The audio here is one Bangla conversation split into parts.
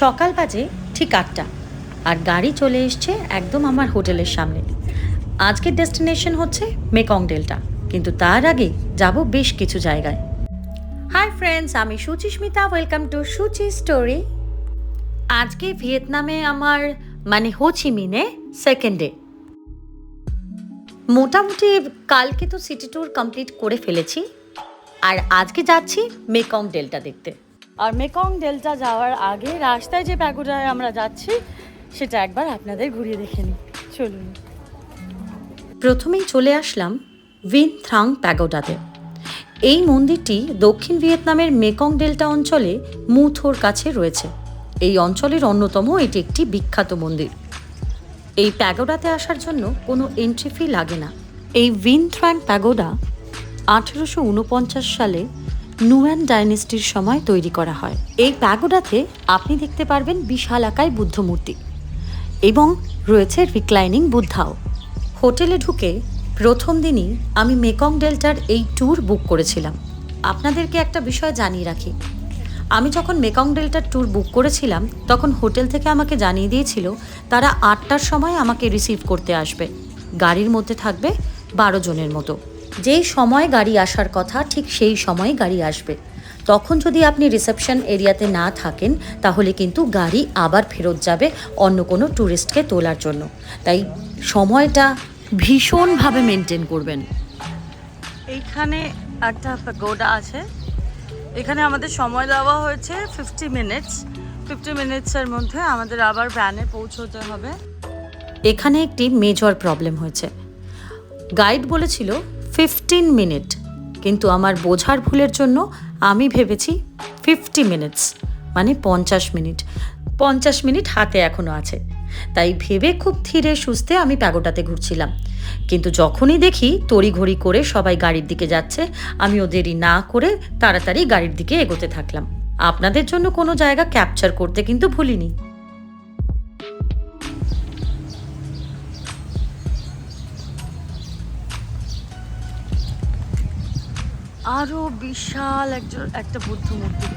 সকাল বাজে ঠিক 8টা, আর গাড়ি চলে এসছে একদম আমার হোটেলের সামনে। আজকের ডেস্টিনেশন হচ্ছে মেকং ডেল্টা, কিন্তু তার আগে যাব বেশ কিছু জায়গায়। হাই ফ্রেন্ডস, আমি Suchismita, welcome to Suchi story. আজকে ভিয়েতনামে আমার হোচিমিনে সেকেন্ড ডে। মোটামুটি কালকে তো সিটি ট্যুর কমপ্লিট করে ফেলেছি, আর আজকে যাচ্ছি মেকং ডেল্টা দেখতে। আর মেকং ডেল্টা যাওয়ার আগে রাস্তায় যে প্যাগোডায় আমরা যাচ্ছি সেটা একবার আপনাদের ঘুরিয়ে দেখে নিই, চলুন। প্রথমেই চলে আসলাম ভিন থ্রাং প্যাগোডাতে। এই মন্দিরটি দক্ষিণ ভিয়েতনামের মেকং ডেল্টা অঞ্চলে মু থোর কাছে রয়েছে। এই অঞ্চলের অন্যতম এটি একটি বিখ্যাত মন্দির। এই প্যাগোডাতে আসার জন্য কোনো এন্ট্রি ফি লাগে না। এই ভিন থ্রাং প্যাগোডা 1849 সালে নুয়ান ডাইনেস্টির সময় তৈরি করা হয়। এই প্যাগোডাতে আপনি দেখতে পারবেন বিশালাকায় বুদ্ধ মূর্তি এবং রয়েছে রিক্লাইনিং বুদ্ধাও। হোটেলে ঢুকে প্রথম দিনই আমি মেকং ডেল্টার এই ট্যুর বুক করেছিলাম। আপনাদেরকে একটা বিষয় জানিয়ে রাখি, আমি যখন মেকং ডেল্টার ট্যুর বুক করেছিলাম তখন হোটেল থেকে আমাকে জানিয়ে দিয়েছিল তারা 8টার সময় আমাকে রিসিভ করতে আসবে। গাড়ির মধ্যে থাকবে 12 জনের মতো। যেই সময় গাড়ি আসার কথা ঠিক সেই সময় গাড়ি আসবে। তখন যদি আপনি রিসেপশন এরিয়াতে না থাকেন তাহলে কিন্তু গাড়ি আবার ফেরত যাবে অন্য কোনো ট্যুরিস্টকে তোলার জন্য। তাই সময়টা ভীষণভাবে মেনটেন করবেন। এইখানে একটা প্যাগোডা আছে, এখানে আমাদের সময় দেওয়া হয়েছে 50 মিনিটসের মধ্যে আমাদের আবার ভ্যানে পৌঁছতে হবে। এখানে একটি মেজর প্রবলেম হয়েছে। গাইড বলেছিল 15 মিনিট, কিন্তু আমার বোঝার ভুলের জন্য আমি ভেবেছি 50 মিনিটস, মানে 50 মিনিট। 50 মিনিট হাতে এখনও আছে, তাই ভেবে খুব ধীরে সুস্থে আমি প্যাগোডাতে ঘুরছিলাম। কিন্তু যখনই দেখি তড়িঘড়ি করে সবাই গাড়ির দিকে যাচ্ছে, আমিও দেরি না করে তাড়াতাড়ি গাড়ির দিকে এগোতে থাকলাম। আপনাদের জন্য কোনো জায়গা ক্যাপচার করতে কিন্তু ভুলিনি। আরো বিশাল একটা বুদ্ধ মূর্তি।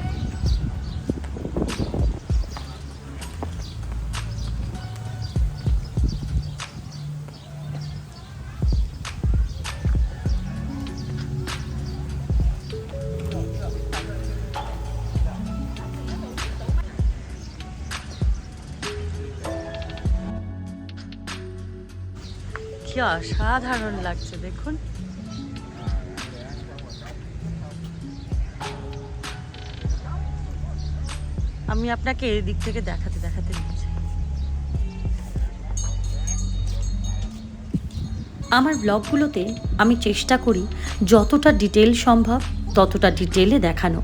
কি অসাধারণ লাগছে দেখুন। আমি আপনাকে এই দিক থেকে দেখাতে নিয়েছি। আমার ব্লগগুলোতে আমি চেষ্টা করি যতটা ডিটেল সম্ভব ততটা ডিটেলে দেখানো,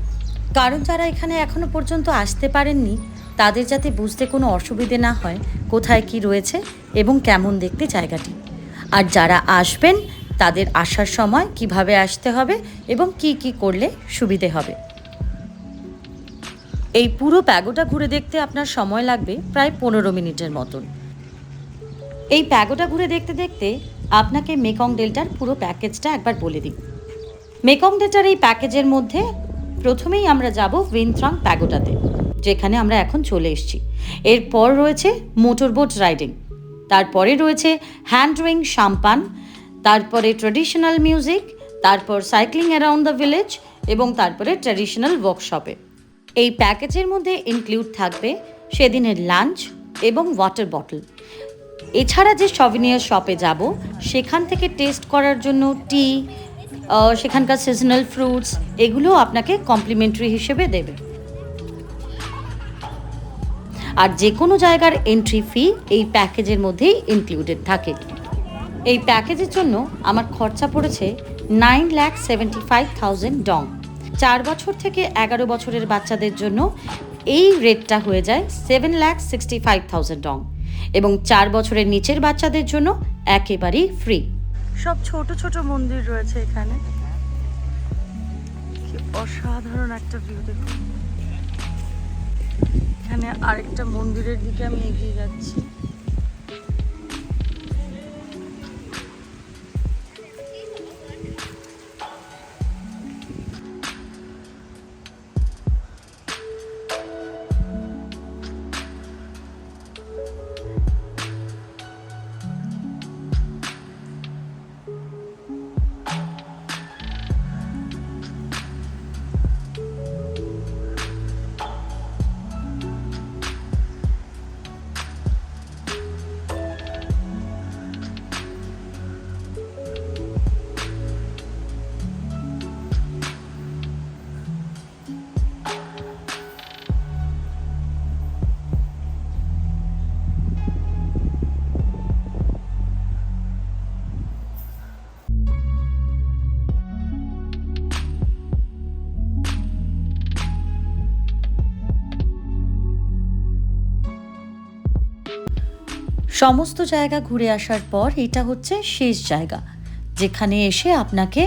কারণ যারা এখানে এখনো পর্যন্ত আসতে পারেননি তাদের যাতে বুঝতে কোনো অসুবিধে না হয় কোথায় কি রয়েছে এবং কেমন দেখতে জায়গাটি। আর যারা আসবেন তাদের আসার সময় কিভাবে আসতে হবে এবং কি কি করলে সুবিধে হবে। এই পুরো প্যাগোডা ঘুরে দেখতে আপনার সময় লাগবে প্রায় 15 মিনিটের মতন। এই প্যাগোডা ঘুরে দেখতে দেখতে আপনাকে মেকং ডেল্টার পুরো প্যাকেজটা একবার বলে দিই। মেকং ডেল্টার এই প্যাকেজের মধ্যে প্রথমেই আমরা যাব ভিন থ্রাং প্যাগোডাতে, যেখানে আমরা এখন চলে এসেছি। এরপর রয়েছে মোটরবোট রাইডিং, তারপরে রয়েছে হ্যান্ড রোয়িং সাম্পান, তারপরে ট্র্যাডিশনাল মিউজিক, তারপর সাইক্লিং অ্যারাউন্ড দ্য ভিলেজ এবং তারপরে ট্র্যাডিশনাল ওয়ার্কশপে। এই প্যাকেজের মধ্যে ইনক্লুড থাকবে সেদিনের লাঞ্চ এবং ওয়াটার বটল। এছাড়া যে সভিনিয়ার শপে যাব সেখান থেকে টেস্ট করার জন্য টি, সেখানকার সিজনাল ফ্রুটস, এগুলো আপনাকে কমপ্লিমেন্টারি হিসেবে দেবে। আর যে কোনো জায়গার এন্ট্রি ফি এই প্যাকেজের মধ্যেই ইনক্লুডেড থাকে। এই প্যাকেজের জন্য আমার খরচা পড়েছে 9,75,000 ডং। 4 বছর থেকে 11 বছরের বাচ্চাদের জন্য এই রেটটা হয়ে যায় 7,65,000 ডং, এবং 4 বছরের নিচের বাচ্চাদের জন্য একেবারেই ফ্রি। সব ছোট ছোট মন্দির রয়েছে এখানে। কি অসাধারণ একটা ভিউ দেখুন। এখানে আরেকটা মন্দিরের দিকে আমি এগিয়ে যাচ্ছি। সমস্ত জায়গা ঘুরে আসার পর এটা হচ্ছে শেষ জায়গা, যেখানে এসে আপনাকে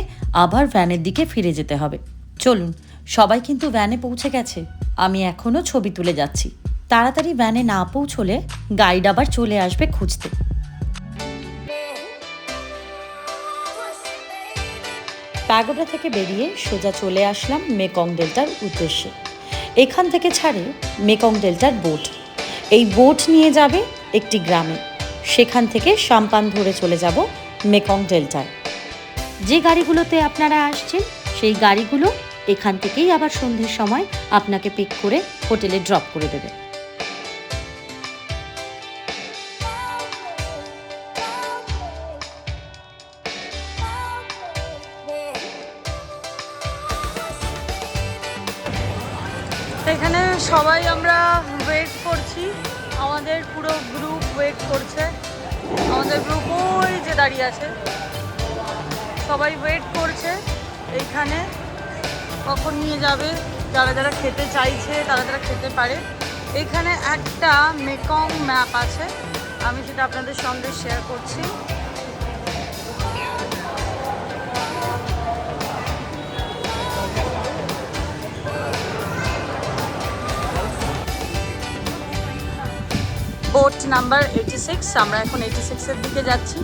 আবার ভ্যানের দিকে ফিরে যেতে হবে। চলুন, সবাই কিন্তু ভ্যানে পৌঁছে গেছে, আমি এখনও ছবি তুলে যাচ্ছি। তাড়াতাড়ি ভ্যানে না পৌঁছলে গাইড আবার চলে আসবে খুঁজতে। প্যাগোডা থেকে বেরিয়ে সোজা চলে আসলাম মেকং ডেল্টার উদ্দেশ্যে। এখান থেকে ছাড়ে মেকং ডেল্টার বোট। এই বোট নিয়ে যাবে একটি গ্রামে, সেখান থেকে সাম্পান ধরে চলে যাব মেকং ডেল্টায়। যে গাড়িগুলোতে আপনারা আসছেন সেই গাড়িগুলো এখান থেকেই আবার সন্ধ্যের সময় আপনাকে পিক করে হোটেলে ড্রপ করে দেবে। এখানে সবাই আমরা ওয়েট করছি, আমাদের পুরো গ্রুপ ওয়েট করছে। আমাদের গ্রুপ ওই যে দাঁড়িয়ে আছে, সবাই ওয়েট করছে এইখানে কখন নিয়ে যাবে। যারা যারা খেতে চাইছে তারা যারা খেতে পারে। এইখানে একটা মেকং ম্যাপ আছে, আমি সেটা আপনাদের সঙ্গে শেয়ার করছি। বোট নাম্বার 86, আমরা এখন 86-এর দিকে যাচ্ছি।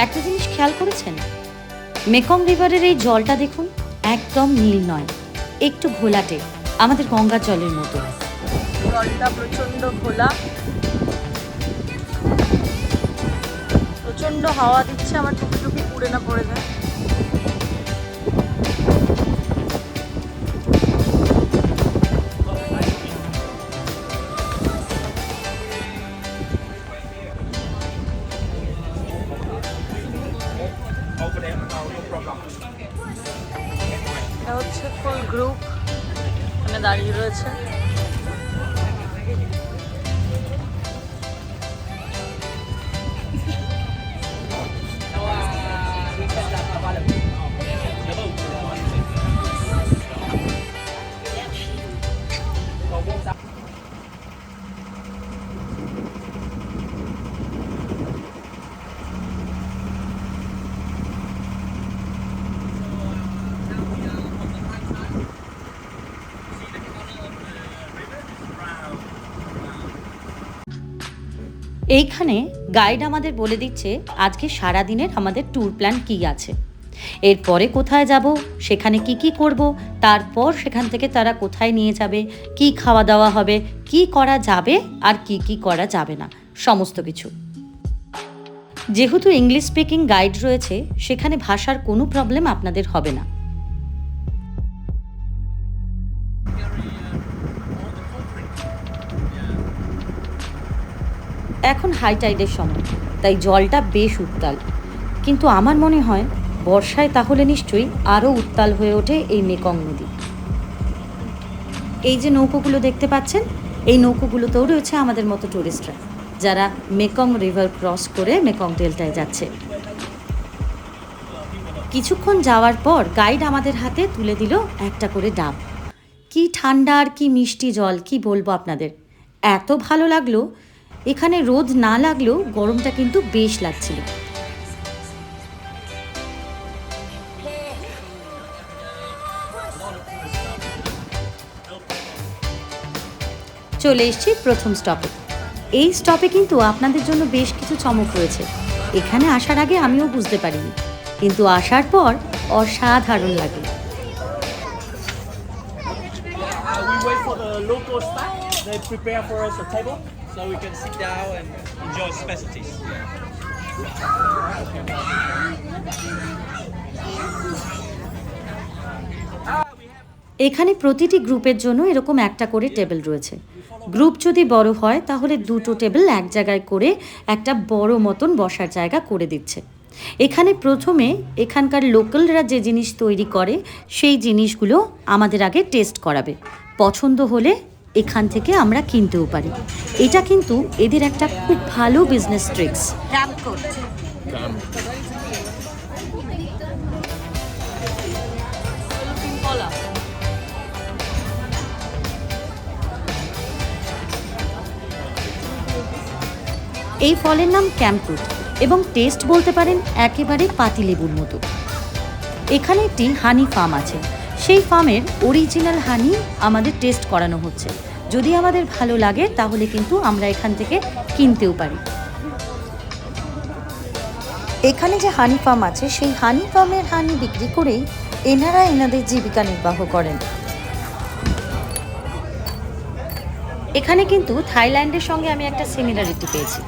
একটা জিনিস খেয়াল করেছেন, মেকং রিভারের এই জলটা দেখুন, একদম নীল নয়, একটু ঘোলাটে, আমাদের গঙ্গার জলের মতো। জলটা প্রচণ্ড ঘোলা, প্রচণ্ড হাওয়া দিচ্ছে, আমার টুপি টুপি পুড়ে না পড়ে যায়। এটা হচ্ছে ফুল গ্রুপ এখানে দাঁড়িয়ে রয়েছে। এইখানে গাইড আমাদের বলে দিচ্ছে আজকে সারা দিনের আমাদের ট্যুর প্ল্যান কী আছে, এরপরে কোথায় যাব, সেখানে কি কি করব, তারপর সেখান থেকে তারা কোথায় নিয়ে যাবে, কি খাওয়া দাওয়া হবে, কি করা যাবে আর কি কি করা যাবে না, সমস্ত কিছু। যেহেতু ইংলিশ স্পিকিং গাইড রয়েছে, সেখানে ভাষার কোনো প্রবলেম আপনাদের হবে না। এখন হাই টাইডের সময়, তাই জলটা বেশ উত্তাল, কিন্তু আমার মনে হয় বর্ষায় তাহলে নিশ্চয়ই আরও উত্তাল হয়ে ওঠে এই মেকং নদী। এই যে নৌকোগুলো দেখতে পাচ্ছেন, এই নৌকোগুলোতেও রয়েছে আমাদের মতো টুরিস্টরা, যারা মেকং রিভার ক্রস করে মেকং ডেল্টায় যাচ্ছে। কিছুক্ষণ যাওয়ার পর গাইড আমাদের হাতে তুলে দিল একটা করে ডাব। কি ঠান্ডা আর কি মিষ্টি জল, কি বলবো আপনাদের, এত ভালো লাগলো। এখানে রোদ না লাগলেও গরমটা কিন্তু বেশ লাগছিল। চলে এসেছি প্রথম স্টপে। এই স্টপে কিন্তু আপনাদের জন্য বেশ কিছু চমক রয়েছে। এখানে আসার আগে আমিও বুঝতে পারিনি, কিন্তু আসার পর অসাধারণ লাগে। They prepare for us a table so we can sit down and enjoy specialties. এখানে প্রতিটি গ্রুপের জন্য এরকম একটা করে টেবিল রয়েছে। গ্রুপ যদি বড় হয় তাহলে দুটো টেবিল এক জায়গায় করে একটা বড় মতন বসার জায়গা করে দিচ্ছে। এখানে প্রথমে এখানকার লোকালরা যে জিনিস তৈরি করে সেই জিনিসগুলো আমাদের আগে টেস্ট করাবে, পছন্দ হলে এখান থেকে আমরা কিনতেও পারি। এটা কিন্তু এদের একটা খুব ভালো বিজনেস ট্রিক্স। এই ফলের নাম ক্যাম্পফ্রুট এবং টেস্ট বলতে পারেন একেবারে পাতিলেবুর মতো। এখানে একটি হানি ফার্ম আছে, সেই ফার্মের অরিজিনাল হানি আমাদের টেস্ট করানো হচ্ছে। যদি আমাদের ভালো লাগে তাহলে কিন্তু আমরা এখান থেকে কিনতেও পারি। এখানে যে হানি ফার্ম আছে সেই হানি ফার্মের হানি বিক্রি করেই এনারা এনাদের জীবিকা নির্বাহ করেন। এখানে কিন্তু থাইল্যান্ডের সঙ্গে আমি একটা সিমিলারিটি পেয়েছি।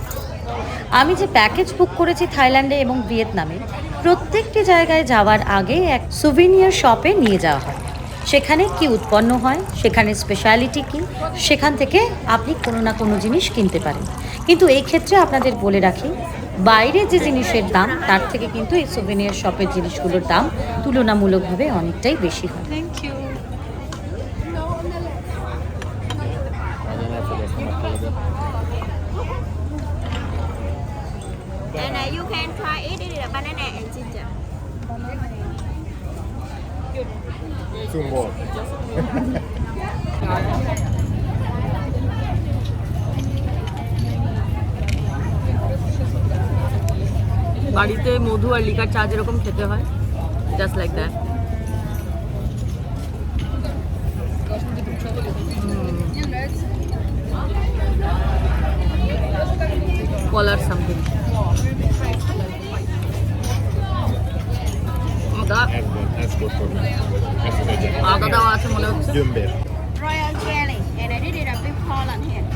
আমি যে প্যাকেজ বুক করেছি থাইল্যান্ডে এবং ভিয়েতনামে, প্রত্যেকটি জায়গায় যাওয়ার আগে এক সুভিনিয়ার শপে নিয়ে যাওয়া হয়। সেখানে কি উৎপন্ন হয়, সেখানে স্পেশালিটি কি, সেখান থেকে আপনি কোনো না কোনো জিনিস কিনতে পারেন। কিন্তু এই ক্ষেত্রে আপনাদের বলে রাখি, বাইরে যে জিনিসের দাম তার থেকে কিন্তু এই সুভিনিয়ার শপের জিনিসগুলোর দাম তুলনামূলকভাবে অনেকটাই বেশি হয়। Thank you. And you can try it in the banana and ginger. বাড়িতে মধু আর লিকার চা যেরকম খেতে হয়, জাস্ট লাইক দ্যাট। কলার সামথিং আদা দেওয়া আছে মনে হচ্ছে। Royal jelly. And I did it a big Holland here.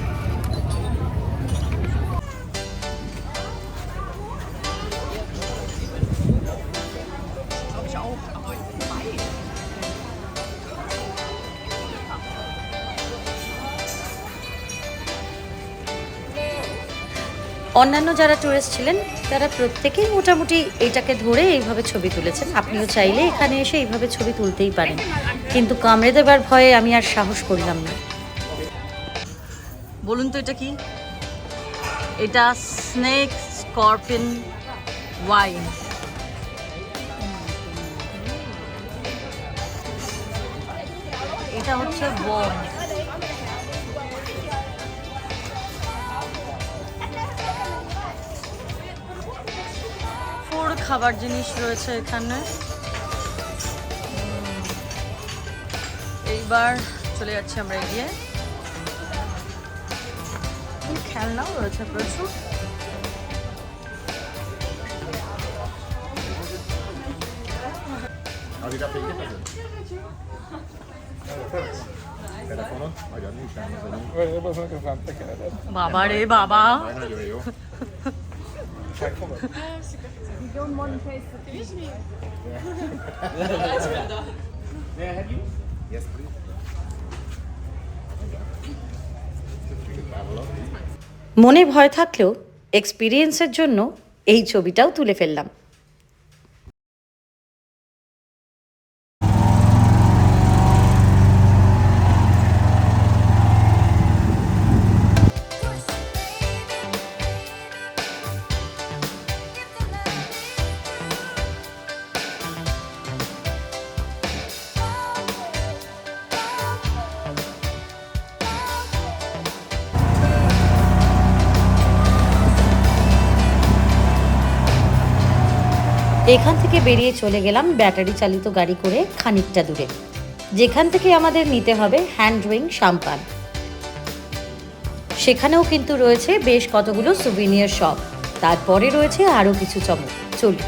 অন্যান্য যারা টুরিস্ট ছিলেন তারা প্রত্যেকেই মোটামুটি এইটাকে ধরে এইভাবে ছবি তুলেছেন। আপনিও চাইলে এখানে এসে এইভাবে ছবি তুলতেই পারেন, কিন্তু কামড়ে দেবার ভয়ে আমি আর সাহস করলাম না। বলুন তো এটা কি? এটা স্নেক স্করপিয়ন ওয়াইন। এটা হচ্ছে ওয়ার্ম। খাবার জিনিস রয়েছে এখানে। এইবার চলে যাচ্ছি আমরা এগিয়ে। খেলনাও রয়েছে প্রচুর। বাবা রে বাবা, মনে ভয় থাকলেও এক্সপিরিয়েন্সের জন্য এই ছবিটাও তুলে ফেললাম। এখান থেকে বেরিয়ে চলে গেলাম ব্যাটারি চালিত গাড়ি করে খানিকটা দূরে, যেখান থেকে আমাদের নিতে হবে হ্যান্ড ড্রয়িং সাম্পান। সেখানেও কিন্তু রয়েছে বেশ কতগুলো সুভিনিয়ার শপ। তারপরে রয়েছে আরও কিছু চমক। চলুন।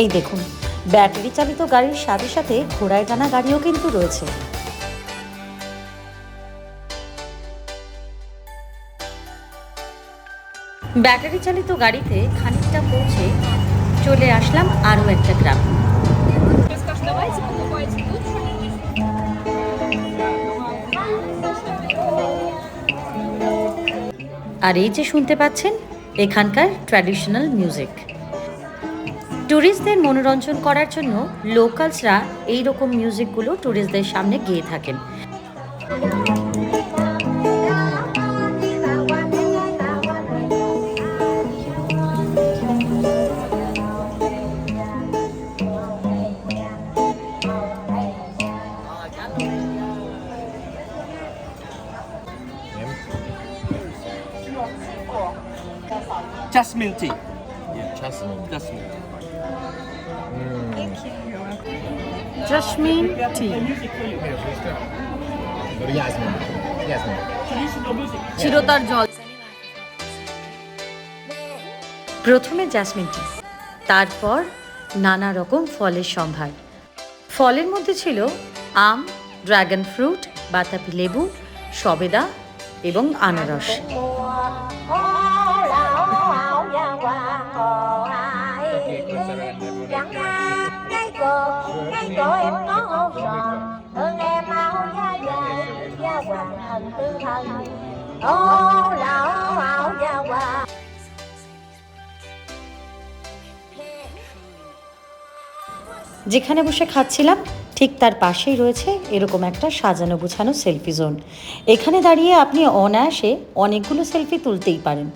এই দেখুন, ব্যাটারি চালিত গাড়ির সাথে সাথে ঘোড়ায় টানা গাড়িও কিন্তু রয়েছে। ব্যাটারি চালিত গাড়িতে খানিকটা পৌঁছে চলে আসলাম আরও একটা গ্রাম। আর এই যে শুনতে পাচ্ছেন এখানকার ট্র্যাডিশনাল মিউজিক। ট্যুরিস্টদের মনোরঞ্জন করার জন্য লোকালসরা এই রকম মিউজিকগুলো ট্যুরিস্টদের সামনে গেয়ে থাকেন। Jasmine tea. Jasmine. Jasmine. Jasmine tea Jasmine. Jasmine. Traditional music. চিরতার জল। প্রথমে জাসমিন টি, তারপর নানা রকম ফলের সম্ভার। ফলের মধ্যে ছিল আম, ড্রাগন ফ্রুট, বাতাবি লেবু, সবেদা এবং আনারস। যেখানে বসে খাচ্ছিলাম ঠিক তার পাশেই রয়েছে এরকম একটা সাজানো গুছানো সেলফি জোন। এখানে দাঁড়িয়ে আপনি অনায়াসে অনেকগুলো সেলফি তুলতেই পারেন।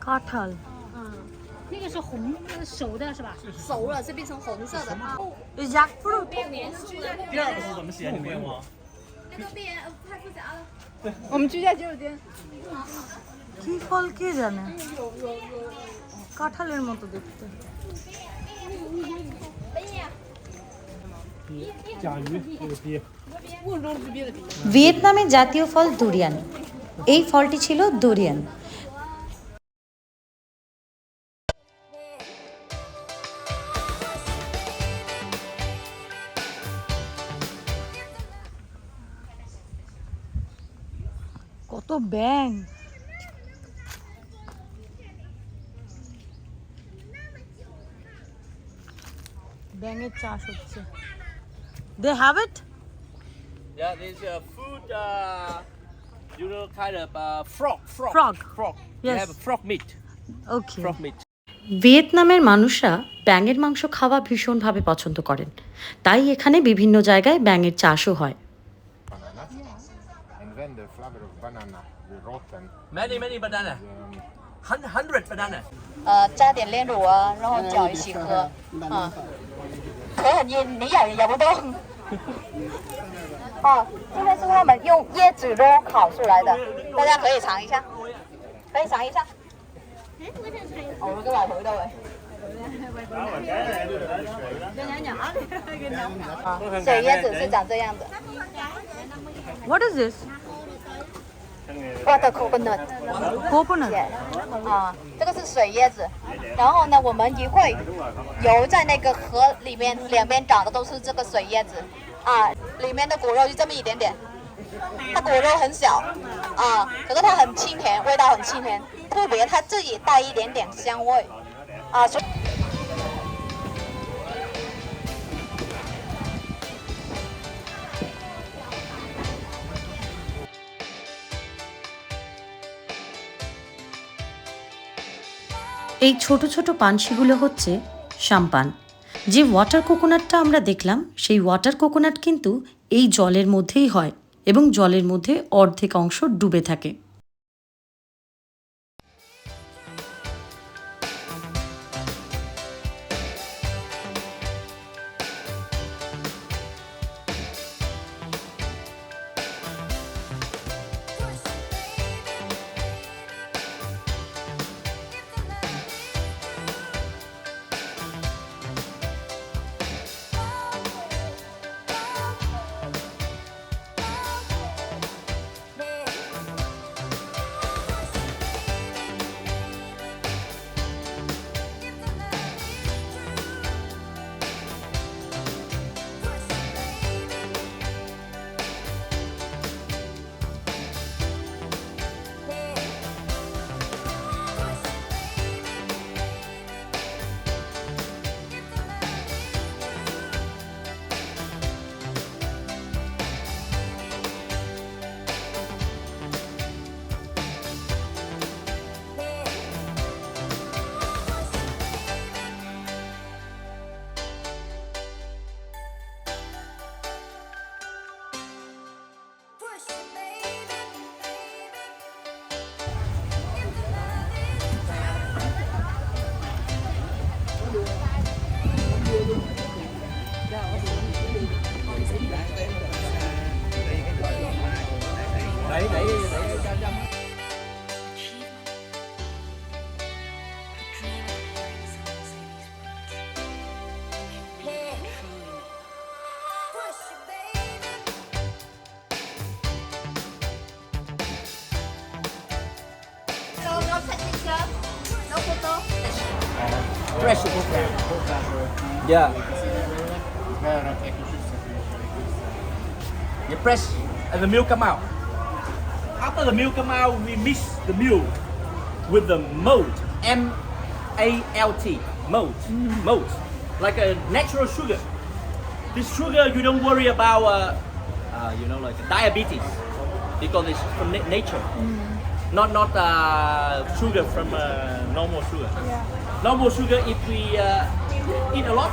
কাঁঠাল 那个是红熟的是吧？熟了是变成红色的。 jackfruit 第二个是什么写里面吗？那个变太复杂了。 我们居家酒店。 কি ফল কে জানে, কাঁঠালের মতো দেখতে। ভিয়েতনামের জাতীয় ফল দুরিয়ান। এই ফলটি ছিল দুরিয়ান। কত ব্যাঙ, ব্যাঙের চাষ হচ্ছে। They have it? Yeah, there's a food. You know, kind of frog. Frog. Frog. Yes. You have frog meat. Okay. Frog meat. ভিয়েতনামের মানুষরা ব্যাঙের মাংস খাওয়া ভীষণভাবে পছন্দ করেন, তাই এখানে বিভিন্ন জায়গায় ব্যাঙের চাষও হয়। Banana. And then the flavor of banana, the rotten. Many banana. 100 banana. 加点炼乳啊，然后搅一起喝，可很硬，你咬也咬不动。哦，这个是他们用椰子肉烤出来的，大家可以尝一下，可以尝一下。我個話佢都會。水椰子是長這樣的。 What is this? Water coconut。 Coconut. 啊，这个是水椰子，然后呢，我们一会游在那个河里面，两边长的都是这个水椰子，啊，里面的果肉就这么一点点，它果肉很小，啊，可是它很清甜，味道很清甜，特别它自己带一点点香味，啊，所以。 এই ছোট ছোট পানসিগুলো হচ্ছে শাম্পান। যে ওয়াটার কোকোনাটটা আমরা দেখলাম সেই ওয়াটার কোকোনাট কিন্তু এই জলের মধ্যেই হয় এবং জলের মধ্যে অর্ধেক অংশ ডুবে থাকে। So no picture, no photo. Fresh. Yeah. You press and the milk come out. After the milk come out, we mix the milk with the malt. M-A-L-T. Malt. Malt. Like a natural sugar. This sugar you don't worry about, like diabetes, because it's from nature. Not sugar from normal sugar. Normal sugar, if we eat a lot,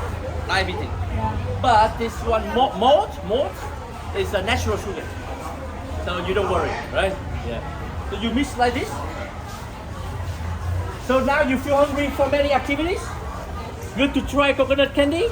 diabetes. But this one malt is a natural sugar, so you don't worry, right? Yeah. So you mix like this. So now you feel hungry for many activities. Good to try coconut candy.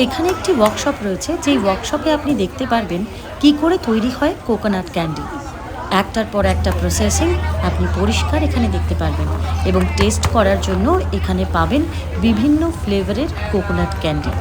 এখানে একটি ওয়ার্কশপ রয়েছে, যেই ওয়ার্কশপে আপনি দেখতে পারবেন কি করে তৈরি হয় কোকোনাট ক্যান্ডি। একটার পর একটা প্রসেসিং আপনি পরিষ্কার এখানে দেখতে পারবেন, এবং টেস্ট করার জন্য এখানে পাবেন বিভিন্ন ফ্লেভারের কোকোনাট ক্যান্ডি।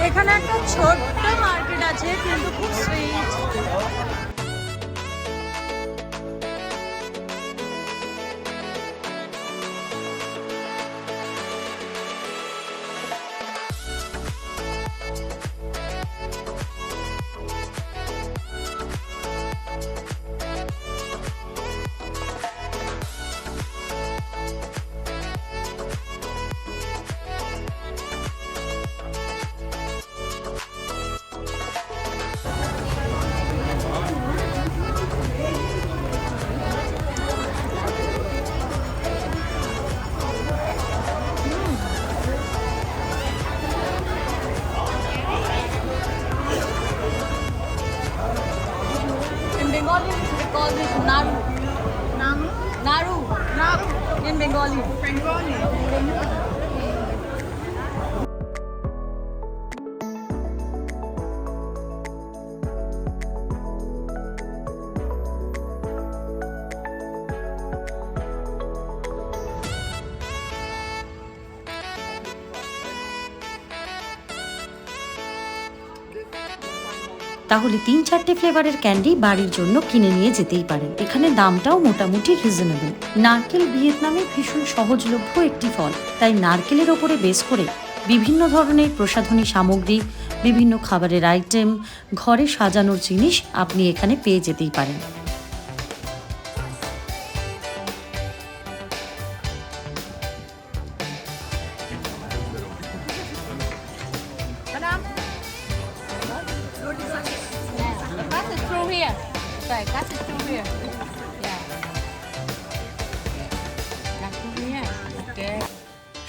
এখানে একটা ছোট্ট মার্কেট আছে, কিন্তু খুব sweet. Bengali, they call this naru. Naru. In Bengali. তাহলে 3-4টে ফ্লেভারের ক্যান্ডি বাড়ির জন্য কিনে নিয়ে যেতেই পারেন। এখানে দামটাও মোটামুটি রিজনেবল। নারকেল ভিয়েতনামে ভীষণ সহজলভ্য একটি ফল, তাই নারকেলের ওপরে বেস করে বিভিন্ন ধরনের প্রসাধনী সামগ্রী, বিভিন্ন খাবারের আইটেম, ঘরে সাজানোর জিনিস আপনি এখানে পেয়ে যেতেই পারেন। Cut it through here. Sorry, cut it through here. Yeah. Cut through here. Okay.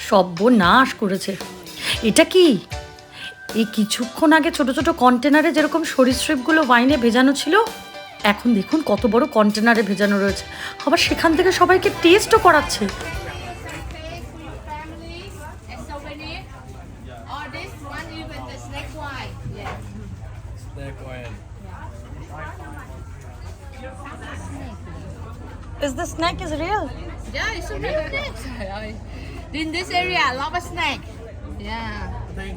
সর্বনাশ করেছে। এটা কি? এই কিছুক্ষণ আগে ছোট ছোট কন্টেনারে যেরকম সরীসৃপগুলো ওয়াইনে ভেজানো ছিল, এখন দেখুন কত বড় কন্টেনারে ভেজানো রয়েছে। আবার সেখান থেকে সবাইকে টেস্টও করাচ্ছে। Family and souvenir. Or this one even the snake wine. Yeah. Is the snake is real? Yeah, it's a real snake. In this area, a lot of snake. Yeah.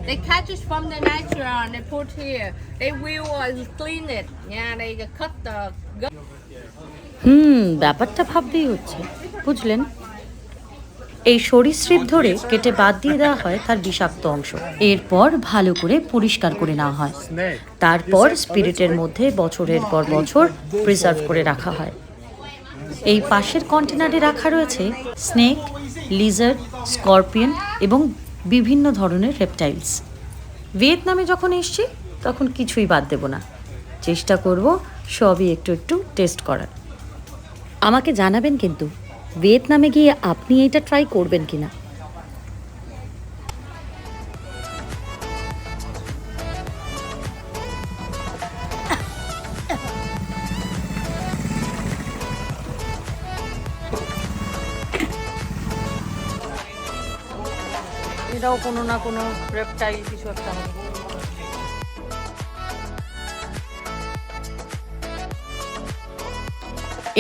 They catch it from the nature and they put here. They will clean it. Yeah, they cut the gut. ব্যাপারটা ভাবতেই হচ্ছে, বুঝলেন? এই সরীসৃপ ধরে কেটে বাদ দিয়ে দেওয়া হয় তার বিষাক্ত অংশ। এরপর ভালো করে পরিষ্কার করে নেওয়া হয়, তারপর স্পিরিটের মধ্যে বছরের পর বছর প্রিজার্ভ করে রাখা হয়। এই পাশের কন্টেনারে রাখা রয়েছে স্নেক, লিজার্ড, স্করপিয়ন এবং বিভিন্ন ধরনের রেপটাইলস। ভিয়েতনামে যখন এসছি তখন কিছুই বাদ দেব না, চেষ্টা করব সবই একটু একটু টেস্ট করার। আমাকে জানাবেন কিন্তু ভিয়েতনামে গিয়ে আপনি এটা ট্রাই করবেন কিনা। এটাও কোনো না কোনো রেপটাইল কিছু একটা হবে।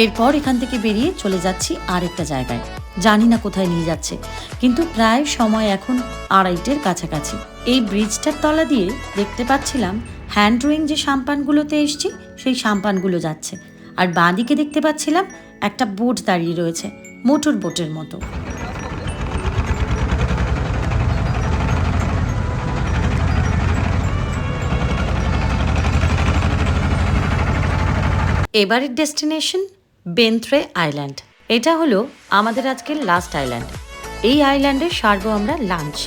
এরপর এখান থেকে বেরিয়ে চলে যাচ্ছি আরেকটা জায়গায়, জানি না কোথায় নিয়ে যাচ্ছে, কিন্তু প্রায় সময় এখন 2:30-এর কাছাকাছি। এই ব্রিজটার তলা দিয়ে দেখতে পাচ্ছিলাম হ্যান্ড ড্রয়িং যে সাম্পানগুলোতে এসছি সেই সাম্পানগুলো যাচ্ছে, আর বাঁ দিকে দেখতে পাচ্ছিলাম একটা বোট দাঁড়িয়ে রয়েছে, মোটর বোটের মতো। এবারের ডেস্টিনেশন বেন্থ্রে আইল্যান্ড। এটা হলো আমাদের আজকের লাস্ট আইল্যান্ড। এই আইল্যান্ডে সারবো আমরা লাঞ্চ।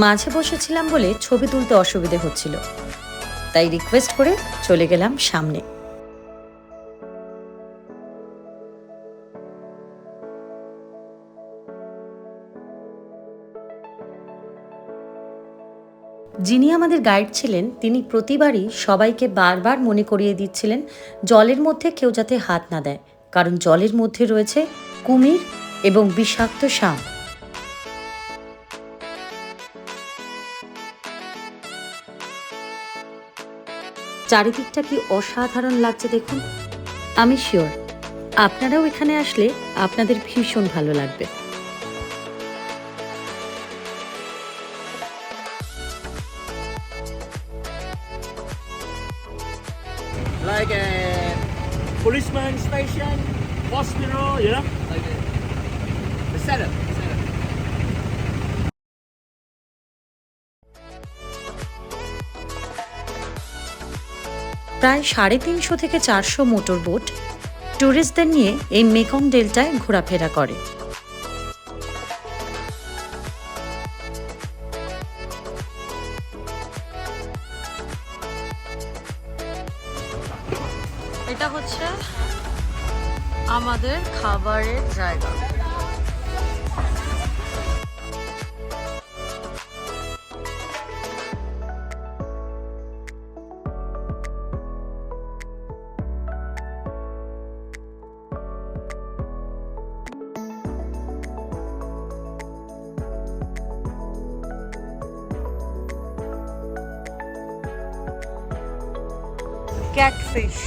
মাঝে বসেছিলাম বলে ছবি তুলতে অসুবিধে হচ্ছিল, তাই রিকোয়েস্ট করে চলে গেলাম সামনে। যিনি আমাদের গাইড ছিলেন তিনি প্রতিবারই সবাইকে বারবার মনে করিয়ে দিচ্ছিলেন জলের মধ্যে কেউ যাতে হাত না দেয়, কারণ জলের মধ্যে রয়েছে কুমির এবং বিষাক্ত সাপ। চারিদিকটা কি অসাধারণ লাগছে দেখুন। আমি শিওর আপনারাও এখানে আসলে আপনাদের ভীষণ ভালো লাগবে। Like a policeman station, hospital, you know, like the setup. প্রায় 350 থেকে 400 মোটর বোট ট্যুরিস্টদের নিয়ে এই মেকং ডেল্টায় ঘোরাফেরা করে। এটা হচ্ছে আমাদের খাবারের জায়গা। Catfish.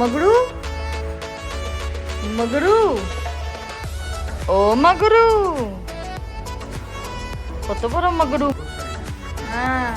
Magru? Magru? Oh, Magru! কত বড় মাগরু! হ্যাঁ,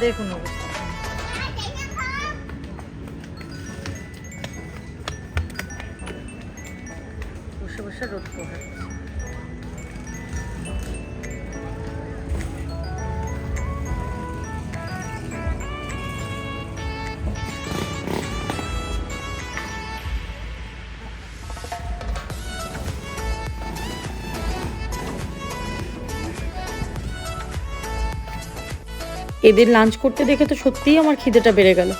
দেখুন অবস্থা। বসে বসে রোদ পোহাচ্ছে। এদের লাঞ্চ করতে দেখে তো সত্যিই আমার খিদেটা বেড়ে গেল।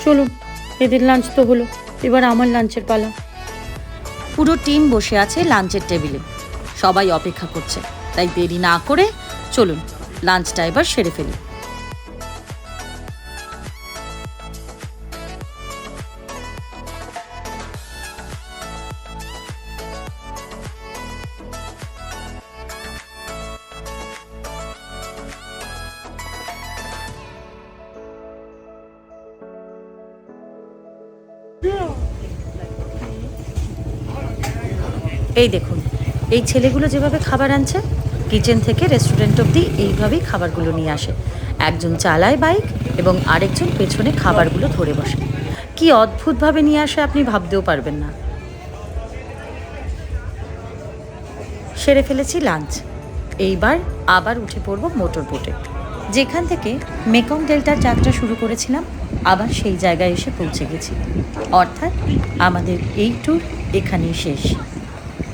চলুন, এদের লাঞ্চ তো হলো, এবার আমার লাঞ্চের পালা। পুরো টিম বসে আছে লাঞ্চের টেবিলে, সবাই অপেক্ষা করছে। তাই দেরি না করে চলুন লাঞ্চটা এবার সেরে ফেলি। এই দেখুন, এই ছেলেগুলো যেভাবে খাবার আনছে, কিচেন থেকে রেস্টুরেন্ট অবধি এইভাবেই খাবারগুলো নিয়ে আসে। একজন চালায় বাইক এবং আরেকজন পেছনে খাবারগুলো ধরে বসে। কি অদ্ভুতভাবে নিয়ে আসে আপনি ভাবতেও পারবেন না। সেরে ফেলেছি লাঞ্চ, এইবার আবার উঠে পড়ব মোটর বোটে। যেখান থেকে মেকং ডেল্টার যাত্রা শুরু করেছিলাম, আবার সেই জায়গায় এসে পৌঁছে গেছি। অর্থাৎ আমাদের এই ট্যুর এখানেই শেষ।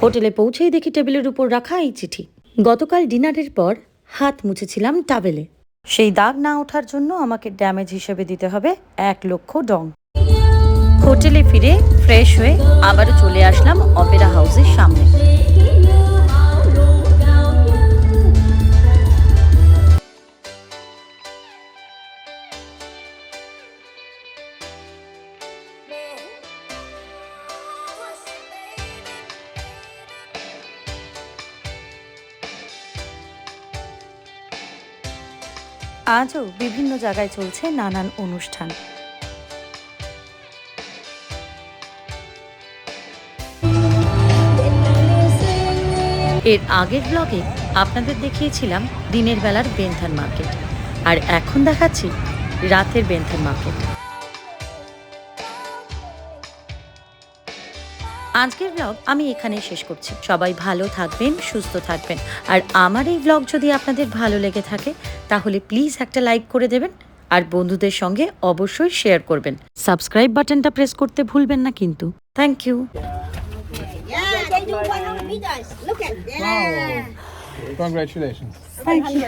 হোটেলে পৌঁছেই দেখি টেবিলের উপর রাখা এই চিঠি। গতকাল ডিনারের পর হাত মুছেছিলাম টাওয়েলে। সেই দাগ না ওঠার জন্য আমাকে ড্যামেজ হিসেবে দিতে হবে 1 লক্ষ ডং। হোটেলে ফিরে ফ্রেশ হয়ে আবারও চলে আসলাম অপেরা হাউসের সামনে। আজও বিভিন্ন জায়গায় চলছে নানান অনুষ্ঠান। এর আগের ব্লগে আপনাদের দেখিয়েছিলাম দিনের বেলার বেন্থান মার্কেট, আর এখন দেখাচ্ছি রাতের বেন্থান মার্কেট। আজকের ব্লগ আমি এখানেই শেষ করছি। সবাই ভালো থাকবেন, সুস্থ থাকবেন। আর আমার এই ব্লগ যদি আপনাদের ভালো লেগে থাকে তাহলে প্লিজ একটা লাইক করে দেবেন, আর বন্ধুদের সঙ্গে অবশ্যই শেয়ার করবেন। সাবস্ক্রাইব বাটনটা প্রেস করতে ভুলবেন না কিন্তু। Thank you. Yeah, they do 100 meters. Look at that. Congratulations. Thank you.